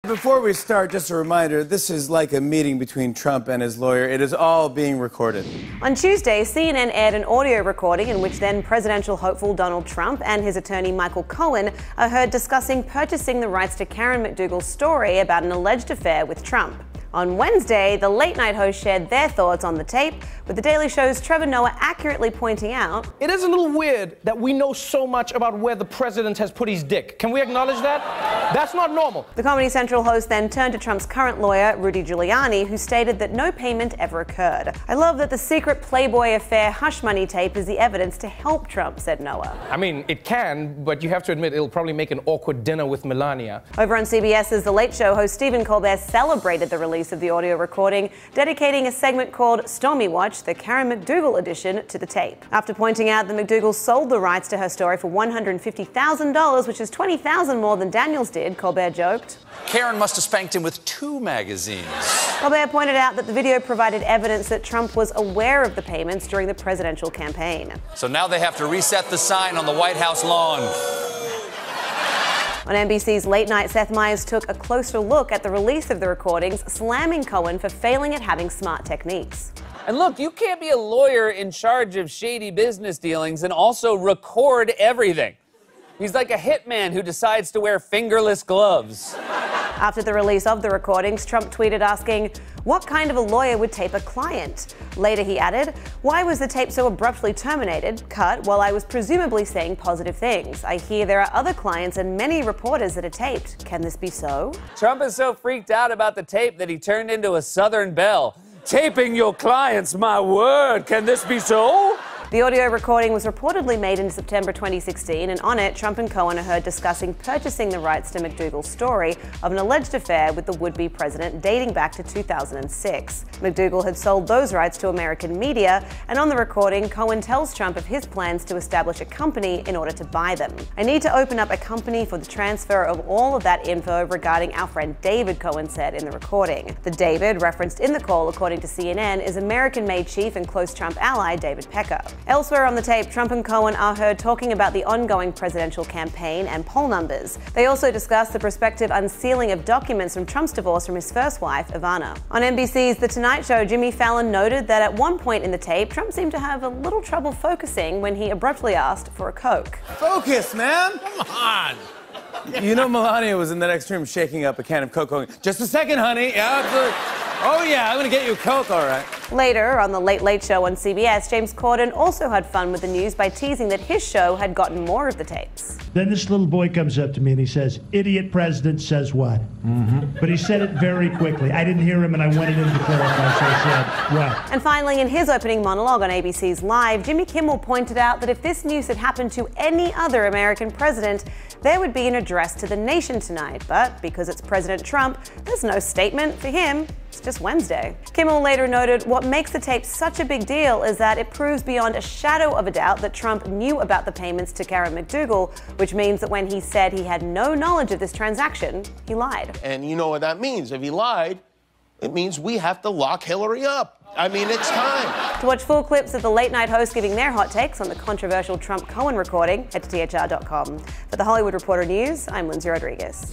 Before we start, just a reminder, this is like a meeting between Trump and his lawyer. It is all being recorded. On Tuesday, CNN aired an audio recording in which then presidential hopeful Donald Trump and his attorney Michael Cohen are heard discussing purchasing the rights to Karen McDougal's story about an alleged affair with Trump. On Wednesday, the late-night host shared their thoughts on the tape, with The Daily Show's Trevor Noah accurately pointing out, "It is a little weird that we know so much about where the president has put his dick. Can we acknowledge that? That's not normal." The Comedy Central host then turned to Trump's current lawyer, Rudy Giuliani, who stated that no payment ever occurred. "I love that the secret Playboy affair hush money tape is the evidence to help Trump," said Noah. I mean, it can, but you have to admit it'll probably make an awkward dinner with Melania. Over on CBS's The Late Show, host Stephen Colbert celebrated the release of the audio recording, dedicating a segment called Stormy Watch, the Karen McDougal edition, to the tape. After pointing out that McDougal sold the rights to her story for $150,000, which is $20,000 more than Daniels did, Colbert joked, "Karen must have spanked him with 2 magazines. Colbert pointed out that the video provided evidence that Trump was aware of the payments during the presidential campaign. So now they have to reset the sign on the White House lawn." On NBC's Late Night, Seth Meyers took a closer look at the release of the recordings, slamming Cohen for failing at having smart techniques. And look, you can't be a lawyer in charge of shady business dealings and also record everything. He's like a hitman who decides to wear fingerless gloves. After the release of the recordings, Trump tweeted asking, "What kind of a lawyer would tape a client?" Later he added, "Why was the tape so abruptly terminated, cut, while I was presumably saying positive things? I hear there are other clients and many reporters that are taped. Can this be so?" Trump is so freaked out about the tape that he turned into a Southern belle. "Taping your clients, my word, can this be so?" The audio recording was reportedly made in September 2016, and on it, Trump and Cohen are heard discussing purchasing the rights to McDougal's story of an alleged affair with the would-be president dating back to 2006. McDougal had sold those rights to American media, and on the recording, Cohen tells Trump of his plans to establish a company in order to buy them. "I need to open up a company for the transfer of all of that info regarding our friend David," Cohen said in the recording. The David, referenced in the call, according to CNN, is American-made chief and close Trump ally David Pecker. Elsewhere on the tape, Trump and Cohen are heard talking about the ongoing presidential campaign and poll numbers. They also discuss the prospective unsealing of documents from Trump's divorce from his first wife, Ivana. On NBC's The Tonight Show, Jimmy Fallon noted that at one point in the tape, Trump seemed to have a little trouble focusing when he abruptly asked for a Coke. Focus, man! Come on. You know Melania was in the next room shaking up a can of Coke going, "Just a second, honey. Yeah, absolutely. Oh, yeah, I'm gonna get you a Coke, all right." Later, on The Late Late Show on CBS, James Corden also had fun with the news by teasing that his show had gotten more of the tapes. Then this little boy comes up to me and he says, "Idiot president says what?" But he said it very quickly. I didn't hear him and I wanted him to clarify, so I said, "What?" And finally, in his opening monologue on ABC's Live, Jimmy Kimmel pointed out that if this news had happened to any other American president, there would be an address to the nation tonight. But because it's President Trump, there's no statement for him. It's just Wednesday. Kimmel later noted, "What makes the tape such a big deal is that it proves beyond a shadow of a doubt that Trump knew about the payments to Karen McDougal, which means that when he said he had no knowledge of this transaction, he lied." And you know what that means. If he lied, it means we have to lock Hillary up. I mean, it's time. To watch full clips of the late night hosts giving their hot takes on the controversial Trump-Cohen recording, head to THR.com. For the Hollywood Reporter News, I'm Lindsay Rodriguez.